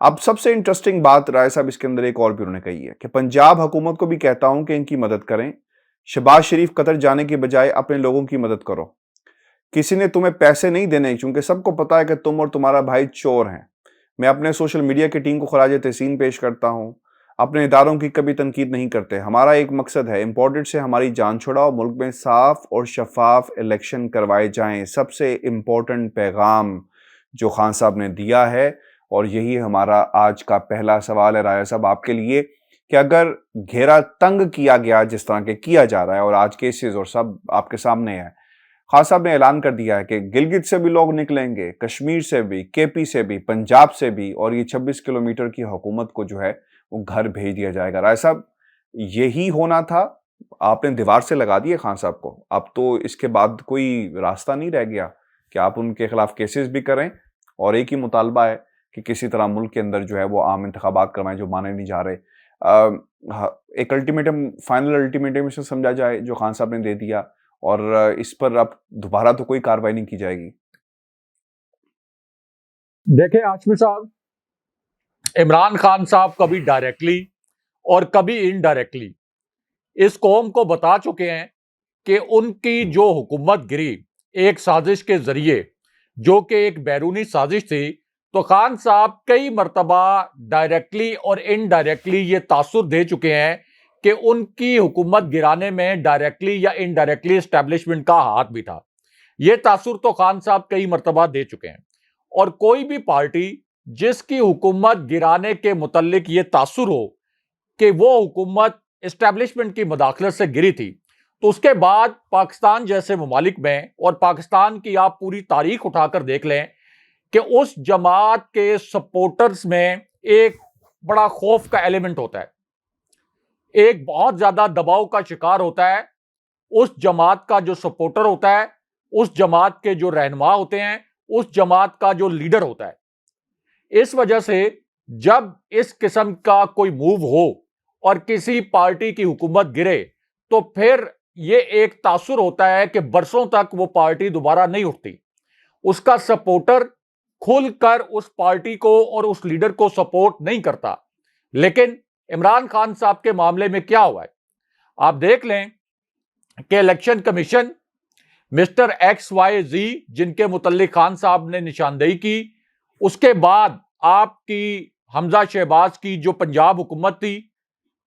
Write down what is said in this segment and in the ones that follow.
اب سب سے انٹرسٹنگ بات رائے صاحب اس کے اندر ایک اور بھی انہوں نے کہی ہے کہ پنجاب حکومت کو بھی کہتا ہوں کہ ان کی مدد کریں، شہباز شریف قطر جانے کے بجائے اپنے لوگوں کی مدد کرو، کسی نے تمہیں پیسے نہیں دینے چونکہ سب کو پتا ہے کہ تم اور تمہارا بھائی چور ہیں۔ میں اپنے سوشل میڈیا کی ٹیم کو خراج تحسین پیش کرتا ہوں، اپنے اداروں کی کبھی تنقید نہیں کرتے، ہمارا ایک مقصد ہے امپورٹنٹ سے ہماری جان چھڑاؤ، ملک میں صاف اور شفاف الیکشن کروائے جائیں۔ سب سے امپورٹنٹ پیغام جو خان صاحب نے دیا ہے، اور یہی ہمارا آج کا پہلا سوال ہے راجہ صاحب آپ کے لیے کہ اگر گھیرا تنگ کیا گیا جس طرح کے کیا جا رہا ہے اور آج کیسز اور سب آپ کے سامنے ہے، خان صاحب نے اعلان کر دیا ہے کہ گلگت سے بھی لوگ نکلیں گے، کشمیر سے بھی، کے پی سے بھی، پنجاب سے بھی، اور یہ 26 کلومیٹر کی حکومت کو جو ہے وہ گھر بھیج دیا جائے گا۔ رائے صاحب یہی ہونا تھا، آپ نے دیوار سے لگا دیے خان صاحب کو، اب تو اس کے بعد کوئی راستہ نہیں رہ گیا کہ آپ ان کے خلاف کیسز بھی کریں، اور ایک ہی مطالبہ ہے کہ کسی طرح ملک کے اندر جو ہے وہ عام انتخابات کروائیں جو مانے نہیں جا رہے۔ ایک الٹیمیٹم، فائنل الٹیمیٹم سے سمجھا جائے جو خان صاحب نے دے دیا، اور اس پر اب دوبارہ تو کوئی کارروائی نہیں کی جائے گی۔ دیکھیں ہاشمی صاحب، عمران خان صاحب کبھی ڈائریکٹلی اور کبھی انڈائریکٹلی اس قوم کو بتا چکے ہیں کہ ان کی جو حکومت گری ایک سازش کے ذریعے، جو کہ ایک بیرونی سازش تھی، تو خان صاحب کئی مرتبہ ڈائریکٹلی اور انڈائریکٹلی یہ تاثر دے چکے ہیں کہ ان کی حکومت گرانے میں ڈائریکٹلی یا انڈائریکٹلی اسٹیبلشمنٹ کا ہاتھ بھی تھا۔ یہ تاثر تو خان صاحب کئی مرتبہ دے چکے ہیں، اور کوئی بھی پارٹی جس کی حکومت گرانے کے متعلق یہ تاثر ہو کہ وہ حکومت اسٹیبلشمنٹ کی مداخلت سے گری تھی، تو اس کے بعد پاکستان جیسے ممالک میں، اور پاکستان کی آپ پوری تاریخ اٹھا کر دیکھ لیں کہ اس جماعت کے سپورٹرز میں ایک بڑا خوف کا ایلیمنٹ ہوتا ہے، ایک بہت زیادہ دباؤ کا شکار ہوتا ہے۔ اس جماعت کا جو سپورٹر ہوتا ہے، اس جماعت کے جو رہنما ہوتے ہیں، اس جماعت کا جو لیڈر ہوتا ہے، اس وجہ سے جب اس قسم کا کوئی موو ہو اور کسی پارٹی کی حکومت گرے تو پھر یہ ایک تاثر ہوتا ہے کہ برسوں تک وہ پارٹی دوبارہ نہیں اٹھتی۔ اس کا سپورٹر کھل کر اس پارٹی کو اور اس لیڈر کو سپورٹ نہیں کرتا۔ لیکن عمران خان صاحب کے معاملے میں کیا ہوا ہے، آپ دیکھ لیں کہ election commission mister X Y Z جن کے متعلق خان صاحب نے نشاندہی کی، اس کے بعد آپ کی حمزہ شہباز کی جو پنجاب حکومت تھی،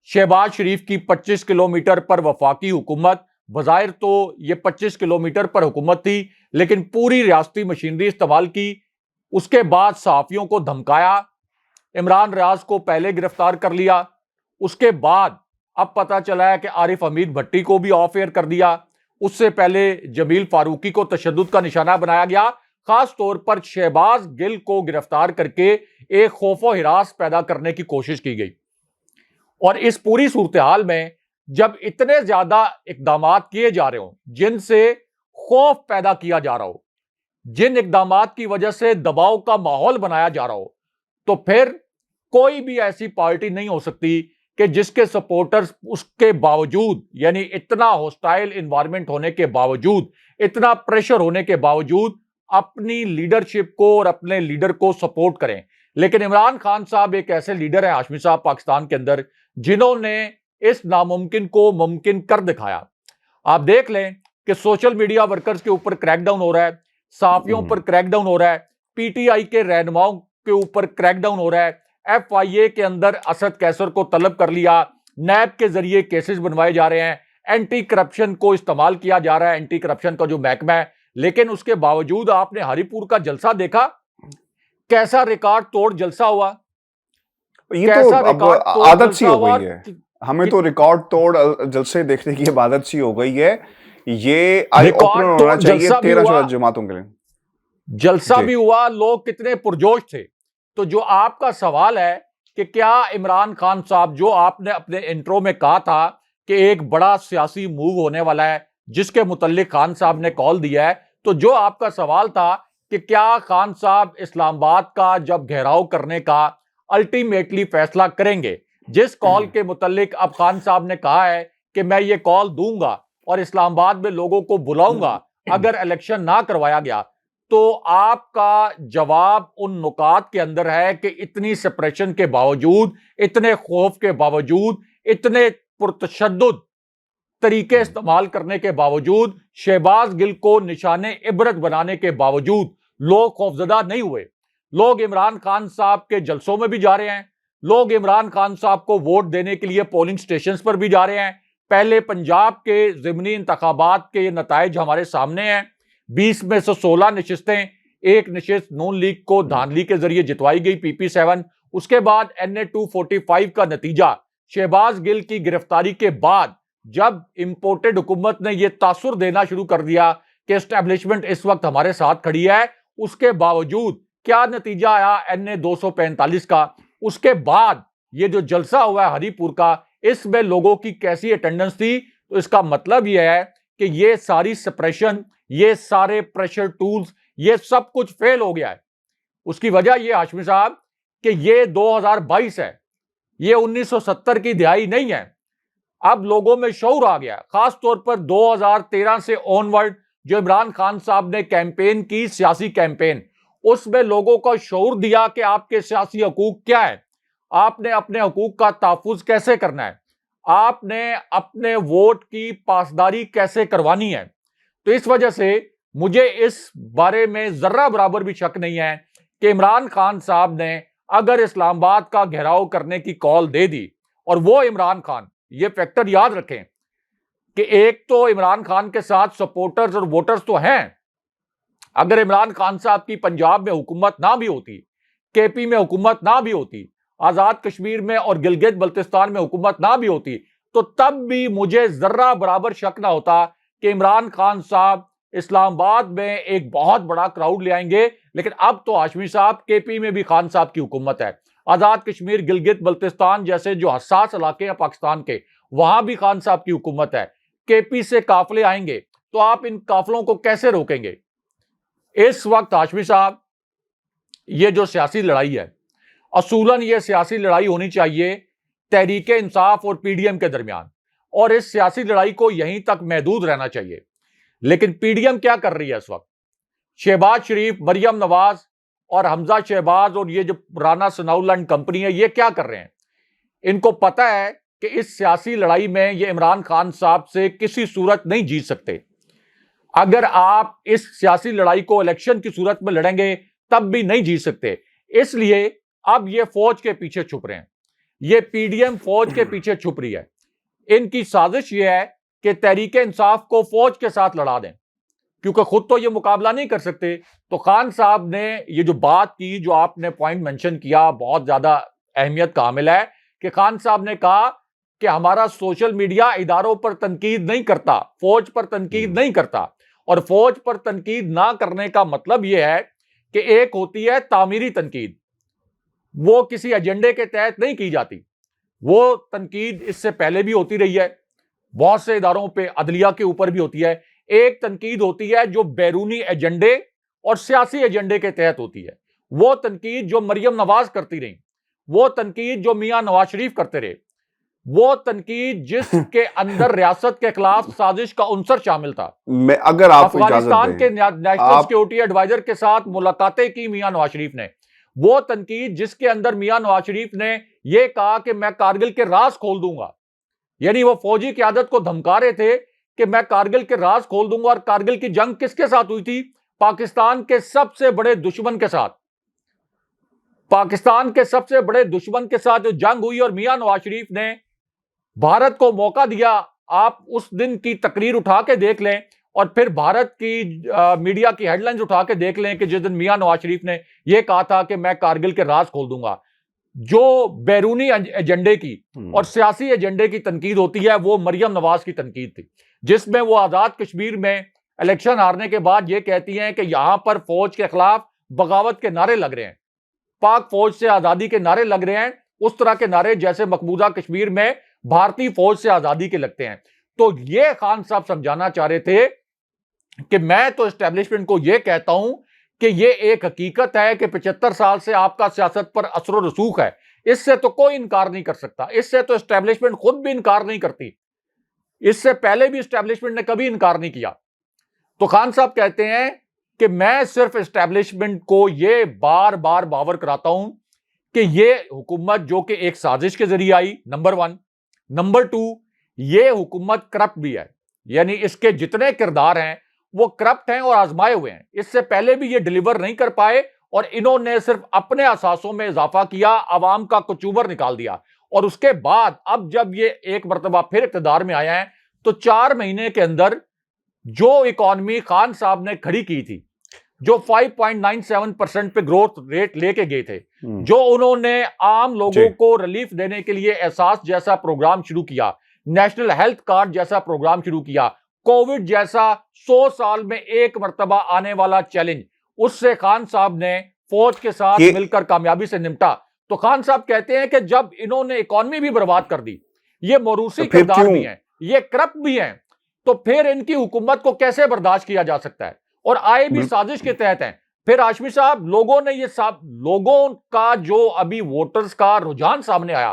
شہباز شریف کی 25 کلومیٹر پر وفاقی حکومت، بظاہر تو یہ 25 کلومیٹر پر حکومت تھی لیکن پوری ریاستی مشینری استعمال کی۔ اس کے بعد صحافیوں کو دھمکایا، عمران ریاض کو پہلے گرفتار کر لیا، اس کے بعد اب پتا چلا ہے کہ عارف حمید بھٹی کو بھی آف ایئر کر دیا، اس سے پہلے جمیل فاروقی کو تشدد کا نشانہ بنایا گیا، خاص طور پر شہباز گل کو گرفتار کر کے ایک خوف و ہراس پیدا کرنے کی کوشش کی گئی۔ اور اس پوری صورتحال میں جب اتنے زیادہ اقدامات کیے جا رہے ہوں جن سے خوف پیدا کیا جا رہا ہو، جن اقدامات کی وجہ سے دباؤ کا ماحول بنایا جا رہا ہو، تو پھر کوئی بھی ایسی پارٹی نہیں ہو سکتی کہ جس کے سپورٹرز اس کے باوجود، یعنی اتنا ہوسٹائل انوائرمنٹ ہونے کے باوجود، اتنا پریشر ہونے کے باوجود اپنی لیڈرشپ کو اور اپنے لیڈر کو سپورٹ کریں۔ لیکن عمران خان صاحب ایک ایسے لیڈر ہیں ہاشمی صاحب پاکستان کے اندر جنہوں نے اس ناممکن کو ممکن کر دکھایا۔ آپ دیکھ لیں کہ سوشل میڈیا ورکرز کے اوپر کریک ڈاؤن ہو رہا ہے، صحافیوں پر کریک ڈاؤن ہو رہا ہے، پی ٹی آئی کے رہنماؤں کے اوپر کریک ڈاؤن ہو رہا ہے، ایف آئی اے کے اندر اسد کیسر کو طلب کر لیا، نیب کے ذریعے کیسز بنوائے جا رہے ہیں، اینٹی کرپشن کو استعمال کیا جا رہا ہے، اینٹی کرپشن کا جو محکمہ ہے۔ لیکن اس کے باوجود آپ نے ہری پور کا جلسہ دیکھا، کیسا ریکارڈ توڑ جلسہ ہوا، یہ تو اب عادت سی ہو گئی ہے، ہمیں تو ریکارڈ توڑ جلسے دیکھنے کی عادت سی ہو گئی ہے۔ یہ آئی اوپنر ہونا چاہیے 13-14 جماعتوں کے لیے۔ جلسہ بھی ہوا، لوگ کتنے پرجوش تھے۔ تو جو آپ کا سوال ہے کہ کیا عمران خان صاحب، جو آپ نے اپنے انٹرو میں کہا تھا کہ ایک بڑا سیاسی موو ہونے والا ہے جس کے متعلق خان صاحب نے کال دیا ہے، تو جو آپ کا سوال تھا کہ کیا خان صاحب اسلام آباد کا جب گھیراؤ کرنے کا الٹیمیٹلی فیصلہ کریں گے، جس کال کے متعلق اب خان صاحب نے کہا ہے کہ میں یہ کال دوں گا اور اسلام آباد میں لوگوں کو بلاؤں گا اگر الیکشن نہ کروایا گیا، تو آپ کا جواب ان نکات کے اندر ہے کہ اتنی سپریشن کے باوجود، اتنے خوف کے باوجود، اتنے پرتشدد طریقے استعمال کرنے کے باوجود، شہباز گل کو نشان عبرت بنانے کے باوجود لوگ خوفزدہ نہیں ہوئے۔ لوگ عمران خان صاحب کے جلسوں میں بھی جا رہے ہیں، لوگ عمران خان صاحب کو ووٹ دینے کے لیے پولنگ سٹیشنز پر بھی جا رہے ہیں۔ پہلے پنجاب کے ضمنی انتخابات کے نتائج ہمارے سامنے ہیں، 20 میں سے 16 نشستیں، ایک نشست نون لیگ کو دھاندلی کے ذریعے جتوائی گئی PP7۔ اس کے بعد NA-245 کا نتیجہ شہباز گل کی گرفتاری کے بعد جب امپورٹڈ حکومت نے یہ تاثر دینا شروع کر دیا کہ اسٹیبلشمنٹ اس وقت ہمارے ساتھ کھڑی ہے، اس کے باوجود کیا نتیجہ آیا NA-245 کا؟ اس کے بعد یہ جو جلسہ ہوا ہے ہری پور کا، اس میں لوگوں کی کیسی اٹینڈنس تھی؟ تو اس کا مطلب یہ ہے کہ یہ ساری سپریشن، یہ سارے پریشر ٹولز، یہ سب کچھ فیل ہو گیا ہے۔ اس کی وجہ یہ ہاشمی صاحب کہ یہ 2022 ہے، یہ 1970 کی دہائی نہیں ہے۔ اب لوگوں میں شعور آ گیا، خاص طور پر 2013 سے آنورڈ جو عمران خان صاحب نے کیمپین کی، سیاسی کیمپین، اس میں لوگوں کو شعور دیا کہ آپ کے سیاسی حقوق کیا ہے، آپ نے اپنے حقوق کا تحفظ کیسے کرنا ہے، آپ نے اپنے ووٹ کی پاسداری کیسے کروانی ہے۔ تو اس وجہ سے مجھے اس بارے میں ذرہ برابر بھی شک نہیں ہے کہ عمران خان صاحب نے اگر اسلام آباد کا گھیراؤ کرنے کی کال دے دی، اور وہ عمران خان، یہ فیکٹر یاد رکھیں کہ ایک تو عمران خان کے ساتھ سپورٹرز اور ووٹرز تو ہیں۔ اگر عمران خان صاحب کی پنجاب میں حکومت نہ بھی ہوتی، KP میں حکومت نہ بھی ہوتی، آزاد کشمیر میں اور گلگت بلتستان میں حکومت نہ بھی ہوتی، تو تب بھی مجھے ذرہ برابر شک نہ ہوتا کہ عمران خان صاحب اسلام آباد میں ایک بہت بڑا کراؤڈ لے آئیں گے۔ لیکن اب تو ہاشمی صاحب KP میں بھی خان صاحب کی حکومت ہے، آزاد کشمیر، گلگت بلتستان جیسے جو حساس علاقے ہیں پاکستان کے، وہاں بھی خان صاحب کی حکومت ہے۔ KP سے قافلے آئیں گے تو آپ ان قافلوں کو کیسے روکیں گے؟ اس وقت ہاشمی صاحب یہ جو سیاسی لڑائی ہے، اصولاً یہ سیاسی لڑائی ہونی چاہیے تحریک انصاف اور PDM کے درمیان، اور اس سیاسی لڑائی کو یہیں تک محدود رہنا چاہیے۔ لیکن PDM کیا کر رہی ہے اس وقت؟ شہباز شریف، مریم نواز اور حمزہ شہباز اور یہ جو رانا ثناءاللہ اینڈ کمپنی ہے، یہ کیا کر رہے ہیں؟ ان کو پتہ ہے کہ اس سیاسی لڑائی میں یہ عمران خان صاحب سے کسی صورت نہیں جیت سکتے۔ اگر آپ اس سیاسی لڑائی کو الیکشن کی صورت میں لڑیں گے تب بھی نہیں جیت سکتے۔ اس لیے اب یہ فوج کے پیچھے چھپ رہے ہیں، یہ PDM فوج کے پیچھے چھپ رہی ہے۔ ان کی سازش یہ ہے کہ تحریک انصاف کو فوج کے ساتھ لڑا دیں، کیونکہ خود تو یہ مقابلہ نہیں کر سکتے۔ تو خان صاحب نے یہ جو بات کی، جو آپ نے پوائنٹ مینشن کیا، بہت زیادہ اہمیت کا حامل ہے کہ خان صاحب نے کہا کہ ہمارا سوشل میڈیا اداروں پر تنقید نہیں کرتا، فوج پر تنقید نہیں کرتا۔ اور فوج پر تنقید نہ کرنے کا مطلب یہ ہے کہ ایک ہوتی ہے تعمیری تنقید، وہ کسی ایجنڈے کے تحت نہیں کی جاتی، وہ تنقید اس سے پہلے بھی ہوتی رہی ہے، بہت سے اداروں پہ، عدلیہ کے اوپر بھی ہوتی ہے۔ ایک تنقید ہوتی ہے جو بیرونی ایجنڈے اور سیاسی ایجنڈے کے تحت ہوتی ہے، وہ تنقید جو مریم نواز کرتی رہی، وہ تنقید جو میاں نواز شریف کرتے رہے، وہ تنقید جس کے اندر ریاست کے خلاف سازش کا عنصر شامل تھا۔ میں اگر آپ افغانستان کے نیشنل سیکورٹی ایڈوائزر کے ساتھ ملاقاتیں کی میاں نواز شریف نے، وہ تنقید جس کے اندر میاں نواز شریف نے یہ کہا کہ میں کارگل کے راز کھول دوں گا، یعنی وہ فوجی قیادت کو دھمکا رہے تھے کہ میں کارگل کے راز کھول دوں گا۔ اور کارگل کی جنگ کس کے ساتھ ہوئی تھی؟ پاکستان کے سب سے بڑے دشمن کے ساتھ، پاکستان کے سب سے بڑے دشمن کے ساتھ جو جنگ ہوئی، اور میاں نواز شریف نے بھارت کو موقع دیا۔ آپ اس دن کی تقریر اٹھا کے دیکھ لیں، اور پھر بھارت کی میڈیا کی ہیڈ لائنز اٹھا کے دیکھ لیں کہ جس دن میاں نواز شریف نے یہ کہا تھا کہ میں کارگل کے راز کھول دوں گا۔ جو بیرونی ایجنڈے کی اور سیاسی ایجنڈے کی تنقید ہوتی ہے، وہ مریم نواز کی تنقید تھی، جس میں وہ آزاد کشمیر میں الیکشن ہارنے کے بعد یہ کہتی ہیں کہ یہاں پر فوج کے خلاف بغاوت کے نعرے لگ رہے ہیں، پاک فوج سے آزادی کے نعرے لگ رہے ہیں، اس طرح کے نعرے جیسے مقبوضہ کشمیر میں بھارتی فوج سے آزادی کے لگتے ہیں۔ تو یہ خان صاحب سمجھانا چاہ رہے تھے کہ میں تو اسٹیبلشمنٹ کو یہ کہتا ہوں کہ یہ ایک حقیقت ہے کہ 75 سال سے آپ کا سیاست پر اثر و رسوخ ہے، اس سے تو کوئی انکار نہیں کر سکتا، اس سے تو اسٹیبلشمنٹ خود بھی انکار نہیں کرتی، اس سے پہلے بھی اسٹیبلشمنٹ نے کبھی انکار نہیں کیا۔ تو خان صاحب کہتے ہیں کہ میں صرف اسٹیبلشمنٹ کو یہ بار بار باور کراتا ہوں کہ یہ حکومت جو کہ ایک سازش کے ذریعے آئی، نمبر 1، نمبر 2، یہ حکومت کرپٹ بھی ہے، یعنی اس کے جتنے کردار ہیں وہ کرپٹ ہیں اور آزمائے ہوئے ہیں۔ اس سے پہلے بھی یہ ڈیلیور نہیں کر پائے اور انہوں نے صرف اپنے اثاثوں میں اضافہ کیا، عوام کا کچوبر نکال دیا، اور اس کے بعد اب جب یہ ایک مرتبہ پھر اقتدار میں آیا ہے تو 4 مہینے کے اندر جو اکانومی خان صاحب نے کھڑی کی تھی، جو 5.97% پہ گروتھ ریٹ لے کے گئے تھے، جو انہوں نے عام لوگوں کو ریلیف دینے کے لیے احساس جیسا پروگرام شروع کیا، نیشنل ہیلتھ کارڈ جیسا پروگرام شروع کیا، کووڈ جیسا 100 سال میں ایک مرتبہ آنے والا چیلنج، اس سے خان صاحب نے فوج کے ساتھ مل کر کامیابی سے نمٹا۔ تو خان صاحب کہتے ہیں کہ جب انہوں نے اکانومی بھی برباد کر دی، یہ موروثی کردار بھی ہیں، یہ کرپٹ بھی ہیں، تو پھر ان کی حکومت کو کیسے برداشت کیا جا سکتا ہے؟ اور آئے بھی سازش کے تحت ہیں۔ پھر ہاشمی صاحب، لوگوں کا جو ابھی ووٹرز کا رجحان سامنے آیا،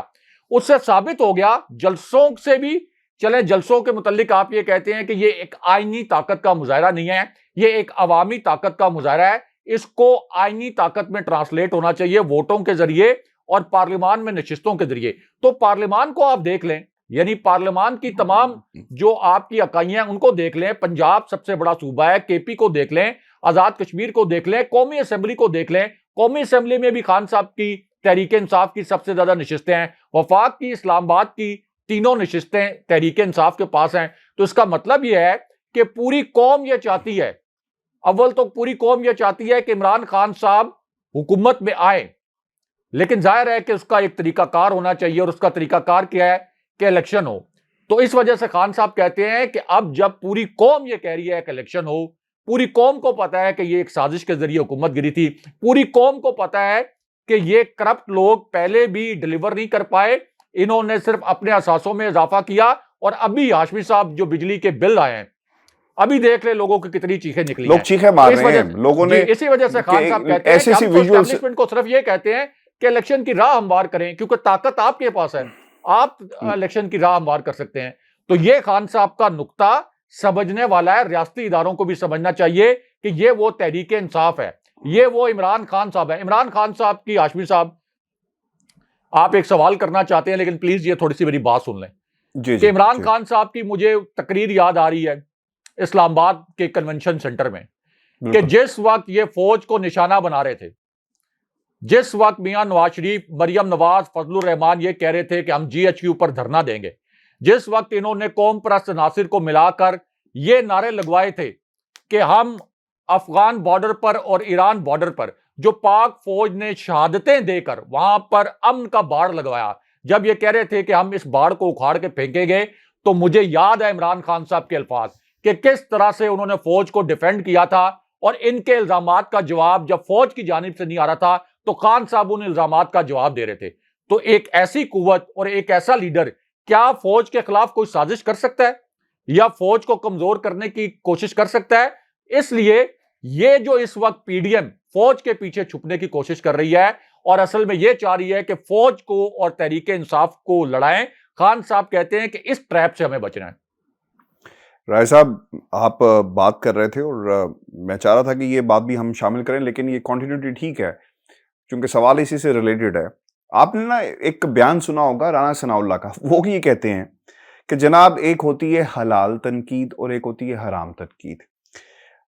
اس سے ثابت ہو گیا، جلسوں سے بھی چلیں، جلسوں کے متعلق آپ یہ کہتے ہیں کہ یہ ایک آئینی طاقت کا مظاہرہ نہیں ہے، یہ ایک عوامی طاقت کا مظاہرہ ہے، اس کو آئینی طاقت میں ٹرانسلیٹ ہونا چاہیے ووٹوں کے ذریعے اور پارلیمان میں نشستوں کے ذریعے۔ تو پارلیمان کو آپ دیکھ لیں، یعنی پارلیمان کی تمام جو آپ کی اکائیاں ان کو دیکھ لیں، پنجاب سب سے بڑا صوبہ ہے، کے پی کو دیکھ لیں، آزاد کشمیر کو دیکھ لیں، قومی اسمبلی کو دیکھ لیں، قومی اسمبلی میں بھی خان صاحب کی تحریک انصاف کی سب سے زیادہ نشستیں ہیں، وفاق کی، اسلام آباد کی تینوں نشستیں تحریک انصاف کے پاس ہیں۔ تو اس کا مطلب یہ ہے کہ پوری قوم یہ چاہتی ہے، اول تو پوری قوم یہ چاہتی ہے کہ عمران خان صاحب حکومت میں آئیں، لیکن ظاہر ہے کہ اس کا ایک طریقہ کار ہونا چاہیے، اور اس کا طریقہ کار کیا ہے کہ الیکشن ہو۔ تو اس وجہ سے خان صاحب کہتے ہیں کہ اب جب پوری قوم یہ کہہ رہی ہے کہ الیکشن ہو، پوری قوم کو پتا ہے کہ یہ ایک سازش کے ذریعے حکومت گری تھی، پوری قوم کو پتا ہے کہ یہ کرپٹ لوگ پہلے بھی ڈیلیور نہیں کر پائے، انہوں نے صرف اپنے اثاثوں میں اضافہ کیا، اور ابھی ہاشمی صاحب جو بجلی کے بل آئے ہیں، ابھی دیکھ لیں لوگوں کی کتنی چیخیں نکلی ہیں، لوگ چیخیں مار رہے ہیں لوگوں نے۔ اسی وجہ سے خان صاحب کہتے ہیں کہ ہم تو اسٹیبلشمنٹ کو صرف یہ کہتے ہیں کہ الیکشن کی راہ ہموار کریں، کیونکہ طاقت آپ کے پاس ہے، آپ الیکشن کی راہ ہموار کر سکتے ہیں۔ تو یہ خان صاحب کا نقطہ سمجھنے والا ہے، ریاستی اداروں کو بھی سمجھنا چاہیے کہ یہ وہ تحریک انصاف ہے، یہ وہ عمران خان صاحب ہے۔ عمران خان صاحب کی، ہاشمی صاحب آپ ایک سوال کرنا چاہتے ہیں، لیکن پلیز یہ تھوڑی سی میری بات سن لیں کہ عمران خان صاحب کی مجھے تقریر یاد آ رہی ہے اسلام آباد کے کنونشن سینٹر میں، کہ جس وقت یہ فوج کو نشانہ بنا رہے تھے، جس وقت میاں نواز شریف، مریم نواز، فضل الرحمان یہ کہہ رہے تھے کہ ہم جی ایچ کیو پر دھرنا دیں گے، جس وقت انہوں نے قوم پرست عناصر کو ملا کر یہ نعرے لگوائے تھے کہ ہم افغان بارڈر پر اور ایران بارڈر پر جو پاک فوج نے شہادتیں دے کر وہاں پر امن کا باڑ لگوایا، جب یہ کہہ رہے تھے کہ ہم اس باڑ کو اکھاڑ کے پھینکیں گے، تو مجھے یاد ہے عمران خان صاحب کے الفاظ کہ کس طرح سے انہوں نے فوج کو ڈیفینڈ کیا تھا، اور ان کے الزامات کا جواب جب فوج کی جانب سے نہیں آ رہا تھا تو خان صاحب ان الزامات کا جواب دے رہے تھے۔ تو ایک ایسی قوت اور ایک ایسا لیڈر کیا فوج کے خلاف کوئی سازش کر سکتا ہے یا فوج کو کمزور کرنے کی کوشش کر سکتا ہے؟ اس لیے یہ جو اس وقت پی ڈی ایم فوج کے پیچھے چھپنے کی کوشش کر رہی ہے اور اصل میں یہ چاہ رہی ہے کہ فوج کو اور تحریک انصاف کو لڑائیں، خان صاحب کہتے ہیں کہ اس ٹریپ سے ہمیں بچنا ہے۔ رائے صاحب، آپ بات کر رہے تھے اور میں چاہ رہا تھا کہ یہ بات بھی ہم شامل کریں، لیکن یہ کنٹینیوٹی ٹھیک ہے چونکہ سوال اسی سے ریلیٹڈ ہے۔ آپ نے نا ایک بیان سنا ہوگا رانا ثناء اللہ کا، وہ یہ کہتے ہیں کہ جناب ایک ہوتی ہے حلال تنقید اور ایک ہوتی ہے حرام تنقید۔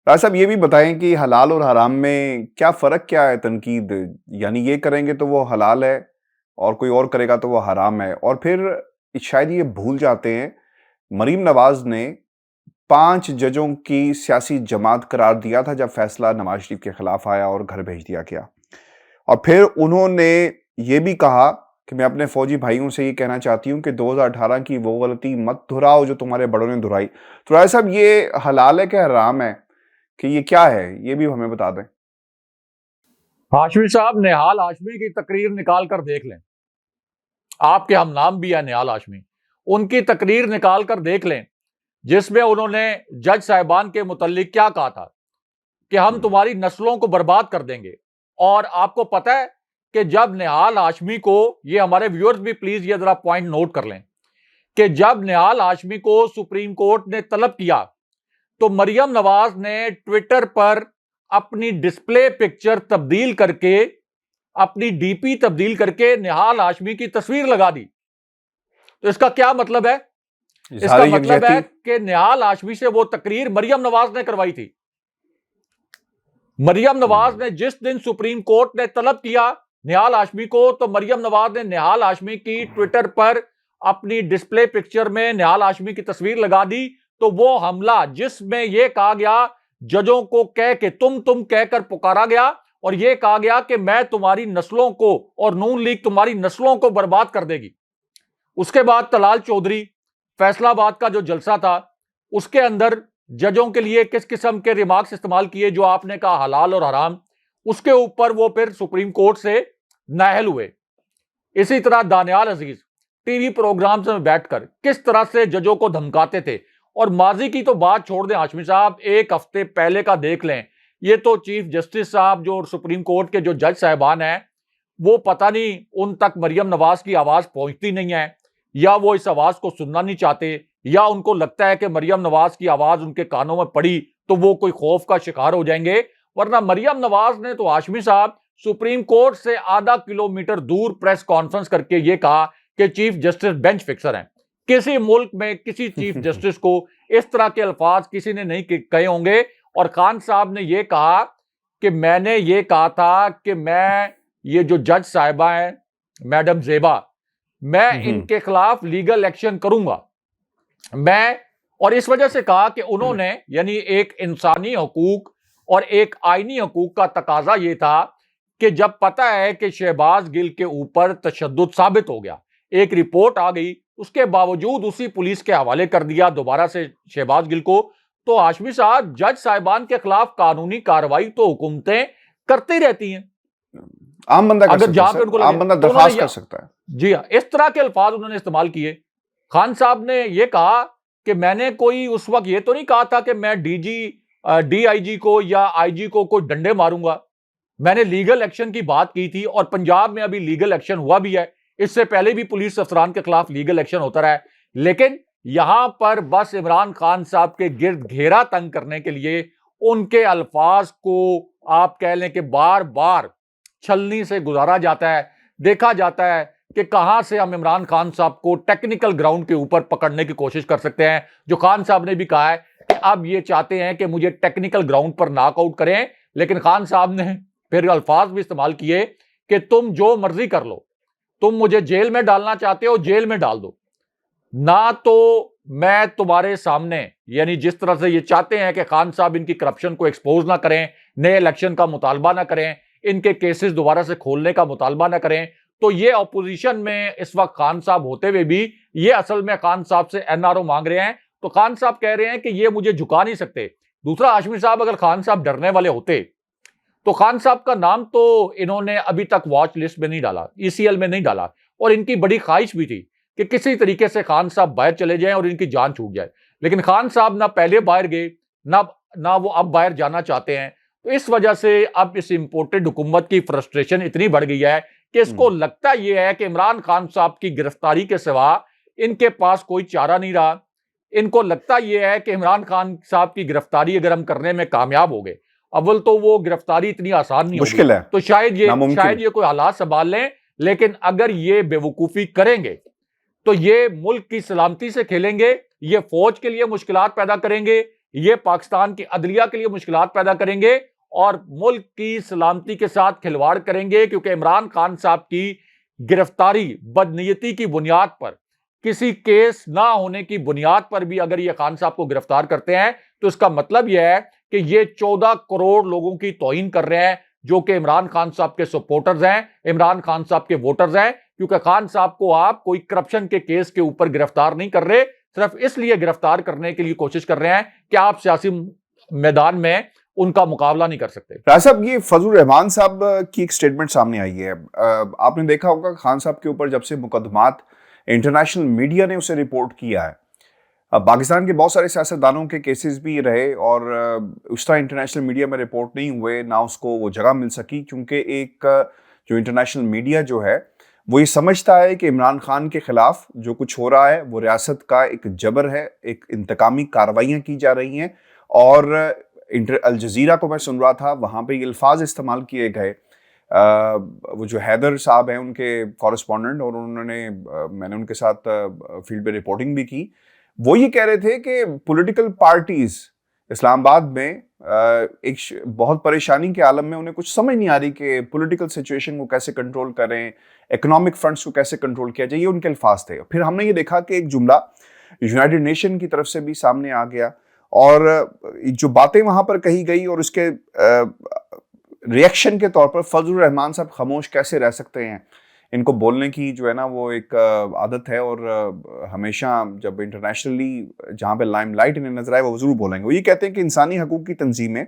رائے صاحب یہ بھی بتائیں کہ حلال اور حرام میں کیا فرق کیا ہے؟ تنقید یعنی یہ کریں گے تو وہ حلال ہے اور کوئی اور کرے گا تو وہ حرام ہے، اور پھر شاید یہ بھول جاتے ہیں مریم نواز نے 5 ججوں کی سیاسی جماعت قرار دیا تھا جب فیصلہ نواز شریف کے خلاف آیا اور گھر بھیج دیا گیا، اور پھر انہوں نے یہ بھی کہا کہ میں اپنے فوجی بھائیوں سے یہ کہنا چاہتی ہوں کہ 2018 کی وہ غلطی مت دہراؤ جو تمہارے بڑوں نے دہرائی۔ تو رائے صاحب یہ حلال ہے کہ حرام ہے کہ یہ کیا ہے؟ یہ بھی ہمیں بتا دیں۔ ہاشمی صاحب، نہال ہاشمی کی تقریر نکال کر دیکھ لیں، آپ کے ہم نام بھی ہے نہال ہاشمی، ان کی تقریر نکال کر دیکھ لیں جس میں انہوں نے جج صاحبان کے متعلق کیا کہا تھا کہ ہم تمہاری نسلوں کو برباد کر دیں گے۔ اور آپ کو پتہ ہے کہ جب نہال ہاشمی کو، یہ ہمارے ویورز بھی پلیز یہ ذرا پوائنٹ نوٹ کر لیں، کہ جب نہال ہاشمی کو سپریم کورٹ نے طلب کیا تو مریم نواز نے ٹویٹر پر اپنی ڈسپلے پکچر تبدیل کر کے، اپنی ڈی پی تبدیل کر کے نہال ہاشمی کی تصویر لگا دی. تو اس کا کیا مطلب ہے؟ اس کا مطلب ہے کہ نہال ہاشمی سے وہ تقریر مریم نواز نے کروائی تھی. مریم نواز نے جس دن سپریم کورٹ نے طلب کیا نہال ہاشمی کو، تو مریم نواز نے نہال ہاشمی کی ٹویٹر پر اپنی ڈسپلے پکچر میں نہال ہاشمی کی تصویر لگا دی. تو وہ حملہ جس میں یہ کہا گیا، ججوں کو کہہ کے تم کہہ کر پکارا گیا، اور یہ کہا گیا کہ میں تمہاری نسلوں کو اور نون لیگ تمہاری نسلوں کو برباد کر دے گی. اس کے بعد طلال چودھری فیصلہ آباد کا جو جلسہ تھا، اس کے اندر ججوں کے لیے کس قسم کے ریمارکس استعمال کیے، جو آپ نے کہا حلال اور حرام، اس کے اوپر وہ پھر سپریم کورٹ سے نااہل ہوئے. اسی طرح دانیال عزیز ٹی وی پروگرامز میں بیٹھ کر کس طرح سے ججوں کو دھمکاتے تھے. اور ماضی کی تو بات چھوڑ دیں ہاشمی صاحب، ایک ہفتے پہلے کا دیکھ لیں. یہ تو چیف جسٹس صاحب جو سپریم کورٹ کے جو جج صاحبان ہیں، وہ پتہ نہیں ان تک مریم نواز کی آواز پہنچتی نہیں ہے، یا وہ اس آواز کو سننا نہیں چاہتے، یا ان کو لگتا ہے کہ مریم نواز کی آواز ان کے کانوں میں پڑی تو وہ کوئی خوف کا شکار ہو جائیں گے. ورنہ مریم نواز نے تو ہاشمی صاحب سپریم کورٹ سے آدھا کلومیٹر دور پریس کانفرنس کر کے یہ کہا کہ چیف جسٹس بینچ فکسر ہیں. کسی ملک میں کسی چیف جسٹس کو اس طرح کے الفاظ کسی نے نہیں کہے ہوں گے. اور خان صاحب نے یہ کہا کہ میں نے یہ کہا تھا کہ میں یہ جو جج صاحبہ ہیں میڈم زیبا، میں ان کے خلاف لیگل ایکشن کروں گا. اور اس وجہ سے کہا کہ انہوں نے، یعنی ایک انسانی حقوق اور ایک آئینی حقوق کا تقاضا یہ تھا کہ جب پتہ ہے کہ شہباز گل کے اوپر تشدد ثابت ہو گیا، ایک رپورٹ آ گئی، اس کے باوجود اسی پولیس کے حوالے کر دیا دوبارہ سے شہباز گل کو. تو ہاشمی صاحب جج صاحبان کے خلاف قانونی کارروائی تو حکومتیں کرتی رہتی ہیں. عام بندہ اگر جہاں پہ ان کو عام بندہ درخواست کر سکتا ہے. جی ہاں، اس طرح کے الفاظ انہوں نے استعمال کیے. خان صاحب نے یہ کہا کہ میں نے کوئی اس وقت یہ تو نہیں کہا تھا کہ میں ڈی آئی جی کو یا آئی جی کو کوئی ڈنڈے ماروں گا. میں نے لیگل ایکشن کی بات کی تھی، اور پنجاب میں ابھی لیگل ایکشن ہوا بھی ہے. اس سے پہلے بھی پولیس افسران کے خلاف لیگل ایکشن ہوتا رہا ہے. لیکن یہاں پر بس عمران خان صاحب کے گرد گھیرا تنگ کرنے کے لیے ان کے الفاظ کو آپ کہہ لیں کہ بار بار چھلنی سے گزارا جاتا ہے. دیکھا جاتا ہے کہ کہاں سے ہم عمران خان صاحب کو ٹیکنیکل گراؤنڈ کے اوپر پکڑنے کی کوشش کر سکتے ہیں. جو خان صاحب نے بھی کہا ہے کہ اب یہ چاہتے ہیں کہ مجھے ٹیکنیکل گراؤنڈ پر ناک آؤٹ کریں. لیکن خان صاحب نے پھر الفاظ بھی استعمال کیے کہ تم جو مرضی کر لو، تم مجھے جیل میں ڈالنا چاہتے ہو جیل میں ڈال دو، نہ تو میں تمہارے سامنے، یعنی جس طرح سے یہ چاہتے ہیں کہ خان صاحب ان کی کرپشن کو ایکسپوز نہ کریں، نئے الیکشن کا مطالبہ نہ کریں، ان کے کیسز دوبارہ سے کھولنے کا مطالبہ نہ کریں. تو یہ اپوزیشن میں اس وقت خان صاحب ہوتے ہوئے بھی یہ اصل میں خان صاحب سے این آر او مانگ رہے ہیں. تو خان صاحب کہہ رہے ہیں کہ یہ مجھے جھکا نہیں سکتے. دوسرا، ہاشمی صاحب اگر خان صاحب ڈرنے والے ہوتے تو خان صاحب کا نام تو انہوں نے ابھی تک واچ لسٹ میں نہیں ڈالا، ای سی ایل میں نہیں ڈالا. اور ان کی بڑی خواہش بھی تھی کہ کسی طریقے سے خان صاحب باہر چلے جائیں اور ان کی جان چھوٹ جائے. لیکن خان صاحب نہ پہلے باہر گئے، نہ وہ اب باہر جانا چاہتے ہیں. تو اس وجہ سے اب اس امپورٹڈ حکومت کی فرسٹریشن اتنی بڑھ گئی ہے کہ اس کو لگتا یہ ہے کہ عمران خان صاحب کی گرفتاری کے سوا ان کے پاس کوئی چارہ نہیں رہا. ان کو لگتا یہ ہے کہ عمران خان صاحب کی گرفتاری اگر ہم کرنے میں کامیاب ہو گئے، اول تو وہ گرفتاری اتنی آسان نہیں مشکل ہے، تو شاید یہ کوئی حالات سنبھال لیں. لیکن اگر یہ بے وقوفی کریں گے تو یہ ملک کی سلامتی سے کھیلیں گے، یہ فوج کے لیے مشکلات پیدا کریں گے، یہ پاکستان کی عدلیہ کے لیے مشکلات پیدا کریں گے، اور ملک کی سلامتی کے ساتھ کھلواڑ کریں گے. کیونکہ عمران خان صاحب کی گرفتاری بدنیتی کی بنیاد پر، کسی کیس نہ ہونے کی بنیاد پر بھی اگر یہ خان صاحب کو گرفتار کرتے ہیں تو اس کا مطلب یہ ہے کہ یہ 14 کروڑ لوگوں کی توہین کر رہے ہیں جو کہ عمران خان صاحب کے سپورٹرز ہیں، عمران خان صاحب کے ووٹرز ہیں. کیونکہ خان صاحب کو آپ کوئی کرپشن کے کیس کے اوپر گرفتار نہیں کر رہے، صرف اس لیے گرفتار کرنے کے لیے کوشش کر رہے ہیں کہ آپ سیاسی میدان میں ان کا مقابلہ نہیں کر سکتے. راج صاحب، یہ فضل الرحمان صاحب کی ایک سٹیٹمنٹ سامنے آئی ہے. آپ نے دیکھا ہوگا خان صاحب کے اوپر جب سے مقدمات انٹرنیشنل میڈیا نے اسے رپورٹ کیا ہے، پاکستان کے بہت سارے سیاستدانوں کے کیسز بھی رہے اور اس طرح انٹرنیشنل میڈیا میں رپورٹ نہیں ہوئے، نہ اس کو وہ جگہ مل سکی. کیونکہ ایک جو انٹرنیشنل میڈیا جو ہے وہ یہ سمجھتا ہے کہ عمران خان کے خلاف جو کچھ ہو رہا ہے وہ ریاست کا ایک جبر ہے، ایک انتقامی کارروائیاں کی جا رہی ہیں، اور الجزیرہ کو میں سن رہا تھا، وہاں پہ یہ الفاظ استعمال کیے گئے، وہ جو حیدر صاحب ہیں ان کے کورسپونڈنٹ، اور انہوں نے میں نے ان کے ساتھ فیلڈ پہ رپورٹنگ بھی کی، وہ یہ کہہ رہے تھے کہ پولیٹیکل پارٹیز اسلام آباد میں ایک بہت پریشانی کے عالم میں انہیں کچھ سمجھ نہیں آ رہی کہ پولیٹیکل سچویشن کو کیسے کنٹرول کریں، اکنامک فرنٹس کو کیسے کنٹرول کیا جائے، یہ ان کے الفاظ تھے۔ پھر ہم نے یہ دیکھا کہ ایک جملہ یونائٹڈ نیشن کی طرف سے بھی سامنے آ گیا، اور جو باتیں وہاں پر کہی گئی اور اس کے ریئیکشن کے طور پر فضل الرحمان صاحب خاموش کیسے رہ سکتے ہیں، ان کو بولنے کی جو ہے نا وہ ایک عادت ہے، اور ہمیشہ جب انٹرنیشنلی جہاں پہ لائم لائٹ انہیں نظر آئے وہ ضرور بولیں گے۔ وہ یہ کہتے ہیں کہ انسانی حقوق کی تنظیمیں،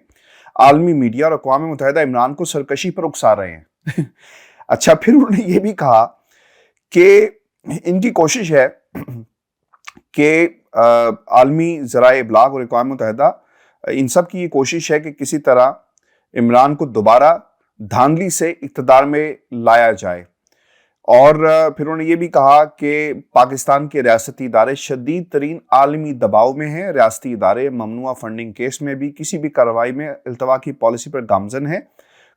عالمی میڈیا اور اقوام متحدہ عمران کو سرکشی پر اکسا رہے ہیں۔ اچھا، پھر انہوں نے یہ بھی کہا کہ ان کی کوشش ہے کہ عالمی ذرائع ابلاغ اور اقوام متحدہ ان سب کی یہ کوشش ہے کہ کسی طرح عمران کو دوبارہ دھاندلی سے اقتدار میں لایا جائے، اور پھر انہوں نے یہ بھی کہا کہ پاکستان کے ریاستی ادارے شدید ترین عالمی دباؤ میں ہیں، ریاستی ادارے ممنوعہ فنڈنگ کیس میں بھی کسی بھی کارروائی میں التوا کی پالیسی پر گامزن ہے،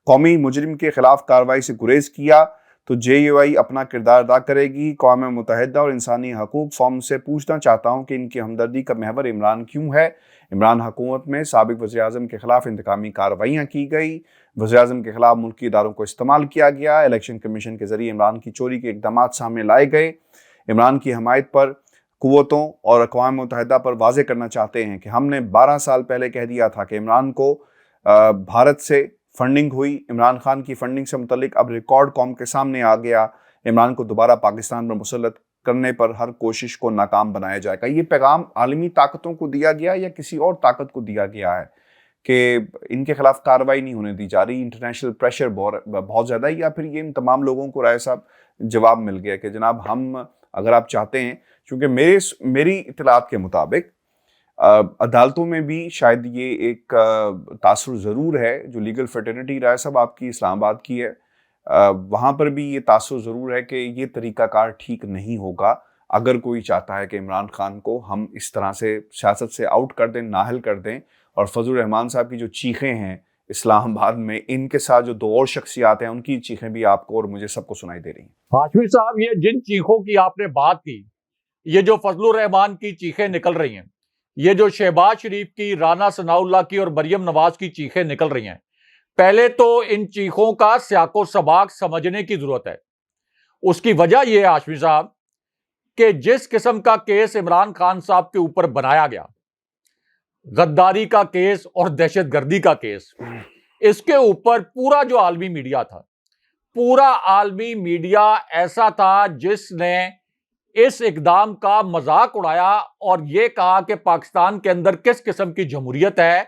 قومی مجرم کے خلاف کارروائی سے گریز کیا تو JUI اپنا کردار ادا کرے گی۔ اقوام متحدہ اور انسانی حقوق فورم سے پوچھنا چاہتا ہوں کہ ان کی ہمدردی کا محور عمران کیوں ہے؟ عمران حکومت میں سابق وزیراعظم کے خلاف انتقامی کارروائیاں کی گئی، وزیراعظم کے خلاف ملکی اداروں کو استعمال کیا گیا، الیکشن کمیشن کے ذریعے عمران کی چوری کے اقدامات سامنے لائے گئے۔ عمران کی حمایت پر قوتوں اور اقوام متحدہ پر واضح کرنا چاہتے ہیں کہ ہم نے 12 سال پہلے کہہ دیا تھا کہ عمران کو بھارت سے فنڈنگ ہوئی، عمران خان کی فنڈنگ سے متعلق اب ریکارڈ قوم کے سامنے آ گیا، عمران کو دوبارہ پاکستان پر مسلط کرنے پر ہر کوشش کو ناکام بنایا جائے گا۔ یہ پیغام عالمی طاقتوں کو دیا گیا یا کسی اور طاقت کو دیا گیا ہے کہ ان کے خلاف کارروائی نہیں ہونے دی جا رہی، انٹرنیشنل پریشر بہت زیادہ ہے، یا پھر یہ ان تمام لوگوں کو رائے صاحب جواب مل گیا کہ جناب ہم اگر آپ چاہتے ہیں، چونکہ میری اطلاعات کے مطابق عدالتوں میں بھی شاید یہ ایک تاثر ضرور ہے، جو لیگل فرٹرنیٹی رائے صاحب آپ کی اسلام آباد کی ہے، وہاں پر بھی یہ تاثر ضرور ہے کہ یہ طریقہ کار ٹھیک نہیں ہوگا اگر کوئی چاہتا ہے کہ عمران خان کو ہم اس طرح سے سیاست سے آؤٹ کر دیں، نااہل کر دیں۔ اور فضل الرحمان صاحب کی جو چیخیں ہیں اسلام آباد میں، ان کے ساتھ جو 2 اور شخصیات ہیں ان کی چیخیں بھی آپ کو اور مجھے سب کو سنائی دے رہی ہیں۔ ہاشمی صاحب، یہ جن چیخوں کی آپ نے بات کی، یہ جو فضل الرحمان کی چیخیں نکل رہی ہیں، یہ جو شہباز شریف کی، رانا ثناء اللہ کی اور مریم نواز کی چیخیں نکل رہی ہیں، پہلے تو ان چیخوں کا سیاق و سباق سمجھنے کی ضرورت ہے۔ اس کی وجہ یہ ہے ہاشمی صاحب کہ جس قسم کا کیس عمران خان صاحب کے اوپر بنایا گیا، غداری کا کیس اور دہشت گردی کا کیس، اس کے اوپر پورا جو عالمی میڈیا تھا، پورا عالمی میڈیا ایسا تھا جس نے اس اقدام کا مذاق اڑایا اور یہ کہا کہ پاکستان کے اندر کس قسم کی جمہوریت ہے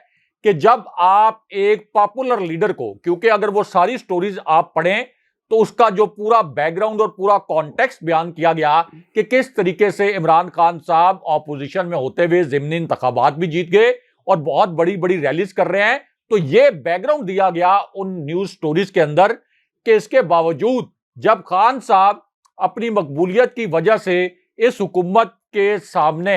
کہ جب آپ ایک پاپولر لیڈر کو، کیونکہ اگر وہ ساری سٹوریز آپ پڑھیں تو اس کا جو پورا بیک گراؤنڈ اور پورا کانٹیکسٹ بیان کیا گیا کہ کس طریقے سے عمران خان صاحب اپوزیشن میں ہوتے ہوئے ضمنی انتخابات بھی جیت گئے اور بہت بڑی بڑی ریلیز کر رہے ہیں، تو یہ بیک گراؤنڈ دیا گیا ان نیوز سٹوریز کے اندر کہ اس کے باوجود جب خان صاحب اپنی مقبولیت کی وجہ سے اس حکومت کے سامنے،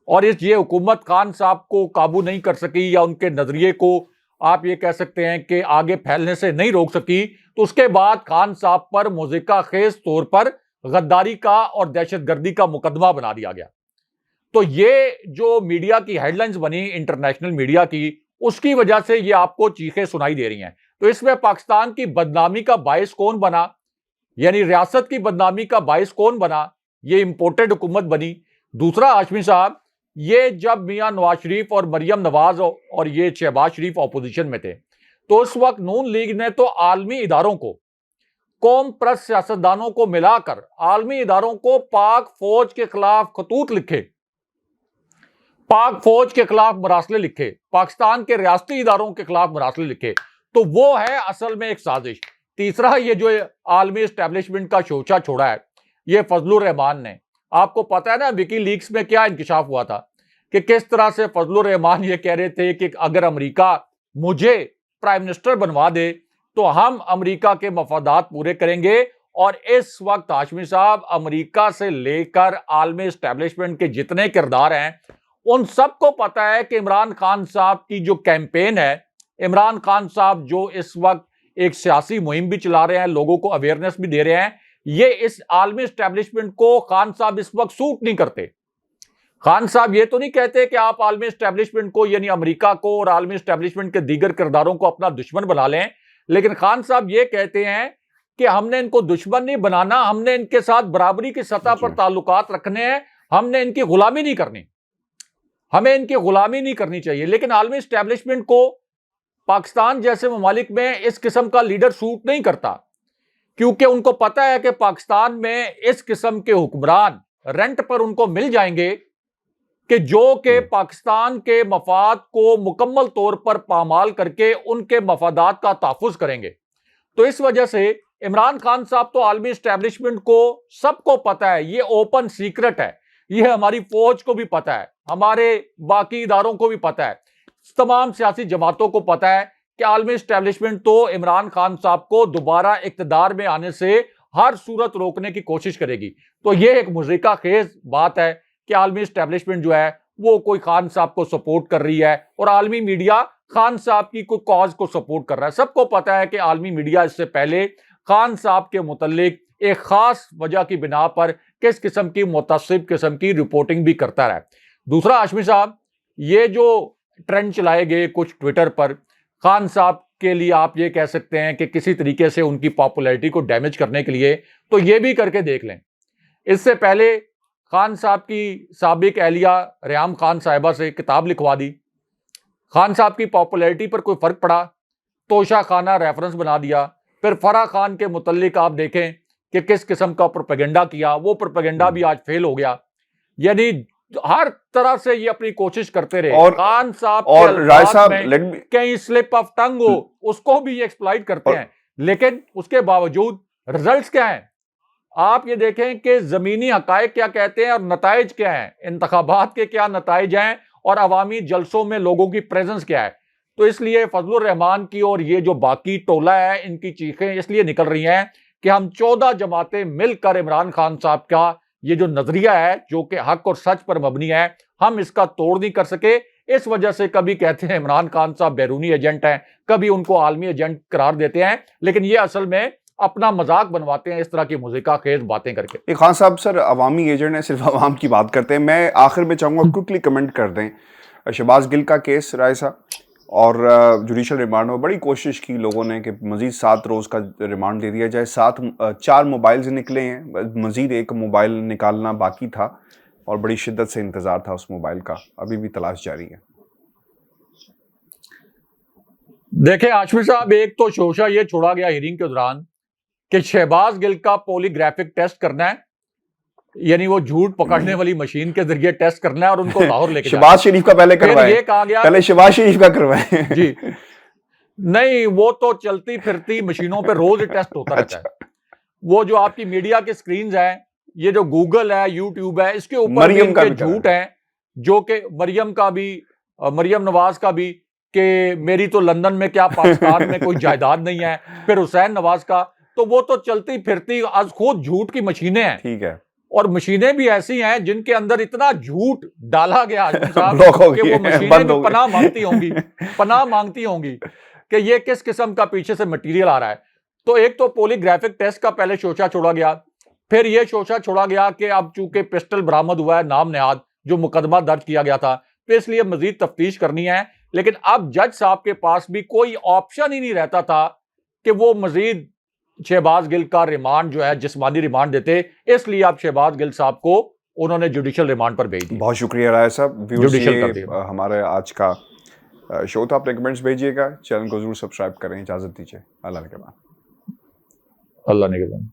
اور یہ حکومت خان صاحب کو قابو نہیں کر سکی یا ان کے نظریے کو آپ یہ کہہ سکتے ہیں کہ آگے پھیلنے سے نہیں روک سکی، تو اس کے بعد خان صاحب پر مضحکہ خیز طور پر غداری کا اور دہشت گردی کا مقدمہ بنا دیا گیا۔ تو یہ جو میڈیا کی ہیڈ لائنز بنی انٹرنیشنل میڈیا کی، اس کی وجہ سے یہ آپ کو چیخیں سنائی دے رہی ہیں۔ تو اس میں پاکستان کی بدنامی کا باعث کون بنا، یعنی ریاست کی بدنامی کا باعث کون بنا؟ یہ امپورٹڈ حکومت بنی۔ دوسرا ہاشمی صاحب، یہ جب میاں نواز شریف اور مریم نواز اور یہ شہباز شریف اپوزیشن میں تھے تو اس وقت نون لیگ نے تو عالمی اداروں کو، قوم پرست سیاستدانوں کو ملا کر عالمی اداروں کو پاک فوج کے خلاف خطوط لکھے، پاک فوج کے خلاف مراسلے لکھے، پاکستان کے ریاستی اداروں کے خلاف مراسلے لکھے۔ تو وہ ہے اصل میں ایک سازش۔ تیسرا، یہ جو عالمی اسٹیبلشمنٹ کا شوشہ چھوڑا ہے یہ فضل الرحمان نے، آپ کو پتا ہے نا وکی لیکس میں کیا انکشاف ہوا تھا کہ کس طرح سے فضل الرحمان یہ کہہ رہے تھے کہ اگر امریکہ مجھے پرائم منسٹر بنوا دے تو ہم امریکہ کے مفادات پورے کریں گے۔ اور اس وقت ہاشمی صاحب امریکہ سے لے کر عالمی اسٹیبلشمنٹ کے جتنے کردار ہیں ان سب کو پتا ہے کہ عمران خان صاحب کی جو کیمپین ہے، عمران خان صاحب جو اس وقت ایک سیاسی مہم بھی چلا رہے ہیں، لوگوں کو اویئرنیس بھی دے رہے ہیں، یہ اس عالمی اسٹیبلشمنٹ کو خان صاحب اس وقت سوٹ نہیں کرتے۔ خان صاحب یہ تو نہیں کہتے کہ آپ عالمی اسٹیبلشمنٹ کو یعنی امریکہ کو اور عالمی اسٹیبلشمنٹ کے دیگر کرداروں کو اپنا دشمن بنا لیں، لیکن خان صاحب یہ کہتے ہیں کہ ہم نے ان کو دشمن نہیں بنانا، ہم نے ان کے ساتھ برابری کی سطح پر تعلقات رکھنے ہیں، ہم نے ان کی غلامی نہیں کرنی، ہمیں ان کی غلامی نہیں کرنی چاہیے۔ لیکن عالمی اسٹیبلشمنٹ کو پاکستان جیسے ممالک میں اس قسم کا لیڈر سوٹ نہیں کرتا، کیونکہ ان کو پتا ہے کہ پاکستان میں اس قسم کے حکمران رینٹ پر ان کو مل جائیں گے کہ جو کہ پاکستان کے مفاد کو مکمل طور پر پامال کر کے ان کے مفادات کا تحفظ کریں گے۔ تو اس وجہ سے عمران خان صاحب تو عالمی اسٹیبلشمنٹ کو سب کو پتا ہے، یہ اوپن سیکرٹ ہے، یہ ہماری فوج کو بھی پتا ہے، ہمارے باقی اداروں کو بھی پتا ہے، تمام سیاسی جماعتوں کو پتا ہے کہ عالمی اسٹیبلشمنٹ تو عمران خان صاحب کو دوبارہ اقتدار میں آنے سے ہر صورت روکنے کی کوشش کرے گی۔ تو یہ ایک مضحکہ خیز بات ہے کہ عالمی اسٹیبلشمنٹ جو ہے وہ کوئی خان صاحب کو سپورٹ کر رہی ہے اور عالمی میڈیا خان صاحب کی کوئی کاز کو سپورٹ کر رہا ہے۔ سب کو پتا ہے کہ عالمی میڈیا اس سے پہلے خان صاحب کے متعلق ایک خاص وجہ کی بنا پر کس قسم کی متعصب قسم کی رپورٹنگ بھی کرتا رہا ہے۔ دوسرا ہاشمی صاحب، یہ جو ٹرینڈ چلائے گئے کچھ ٹویٹر پر خان صاحب کے لیے، آپ یہ کہہ سکتے ہیں کہ کسی طریقے سے ان کی پاپولیرٹی کو ڈیمیج کرنے کے لیے، تو یہ بھی کر کے دیکھ لیں۔ اس سے پہلے خان صاحب کی سابق اہلیہ ریحام خان صاحبہ سے کتاب لکھوا دی، خان صاحب کی پاپولیرٹی پر کوئی فرق پڑا، توشہ خانہ ریفرنس بنا دیا۔ پھر فرح خان کے متعلق آپ دیکھیں کہ کس قسم کا پروپیگنڈا کیا، وہ پروپیگنڈا بھی آج فیل ہو گیا۔ یعنی ہر طرح سے یہ اپنی کوشش کرتے رہے، اور خان صاحب کے الفاظ میں کہیں سلپ آف ٹنگ ہو اس کو بھی یہ ایکسپلائٹ کرتے ہیں، لیکن اس کے باوجود ریزلٹس کیا ہیں؟ آپ یہ دیکھیں کہ زمینی حقائق کیا کہتے ہیں اور نتائج کیا ہیں، انتخابات کے کیا نتائج ہیں اور عوامی جلسوں میں لوگوں کی پریزنس کیا ہے۔ تو اس لیے فضل الرحمان کی اور یہ جو باقی ٹولہ ہے، ان کی چیخیں اس لیے نکل رہی ہیں کہ ہم 14 جماعتیں مل کر عمران خان صاحب کا یہ جو نظریہ ہے جو کہ حق اور سچ پر مبنی ہے، ہم اس کا توڑ نہیں کر سکے۔ اس وجہ سے کبھی کہتے ہیں عمران خان صاحب بیرونی ایجنٹ ہیں، کبھی ان کو عالمی ایجنٹ قرار دیتے ہیں، لیکن یہ اصل میں اپنا مذاق بنواتے ہیں اس طرح کی مضحکہ خیز باتیں کر کے۔ خان صاحب سر عوامی ایجنٹ ہیں، صرف عوام کی بات کرتے ہیں۔ میں آخر میں چاہوں گا کوئکلی کمنٹ کر دیں، شہباز گل کا کیس رائے صاحب اور جوڈیشل ریمانڈ میں بڑی کوشش کی لوگوں نے کہ مزید 7 روز کا ریمانڈ دے دیا جائے۔ 4 موبائلز نکلے ہیں، مزید ایک موبائل نکالنا باقی تھا اور بڑی شدت سے انتظار تھا اس موبائل کا، ابھی بھی تلاش جاری ہے۔ دیکھیں ہاشمی صاحب، ایک تو شوشہ یہ چھوڑا گیا ہیرنگ کے دوران کہ شہباز گل کا پولی گرافک ٹیسٹ کرنا ہے، یعنی وہ جھوٹ پکڑنے والی مشین کے ذریعے ٹیسٹ کرنا ہے اور ان کو لاہور لے کے شہباز شریف کا پہلے کروائیں، یہ کہا گیا پہلے شہباز شریف کا کروائیں۔ جی نہیں، وہ تو چلتی پھرتی مشینوں پہ روز ٹیسٹ ہوتا رہتا ہے۔ وہ جو آپ کی میڈیا کے سکرینز ہیں، یہ جو گوگل ہے، یوٹیوب ہے، اس کے اوپر ان کے جھوٹ ہیں، جو کہ مریم کا بھی، مریم نواز کا بھی، کہ میری تو لندن میں کیا پاکستان میں کوئی جائیداد نہیں ہے، پھر حسین نواز کا، تو وہ تو چلتی پھرتی از خود جھوٹ کی مشینیں ہیں۔ ٹھیک ہے، اور مشینیں بھی ایسی ہیں جن کے اندر اتنا جھوٹ ڈالا گیا صاحب کہ وہ مشینیں بھی پناہ مانگتی ہوں گی کہ یہ کس قسم کا پیچھے سے مٹیریل آ رہا ہے۔ تو ایک تو پولی گرافک ٹیسٹ کا پہلے شوشہ چھوڑا گیا، پھر یہ شوشہ چھوڑا گیا کہ اب چونکہ پسٹل برآمد ہوا ہے نام نہاد جو مقدمہ درج کیا گیا تھا، تو اس لیے مزید تفتیش کرنی ہے۔ لیکن اب جج صاحب کے پاس بھی کوئی آپشن ہی نہیں رہتا تھا کہ وہ مزید شہباز گل کا ریمانڈ جو ہے جسمانی ریمانڈ دیتے، اس لیے اب شہباز گل صاحب کو انہوں نے جوڈیشل ریمانڈ پر بھیج دیا۔ بہت شکریہ رائے صاحب۔ ہمارے آج کا شو تھا، اپنے کمنٹس بھیجیے گا، چینل کو ضرور سبسکرائب کریں۔ اجازت دیجیے، اللہ نگہبان۔ اللہ نگہبان۔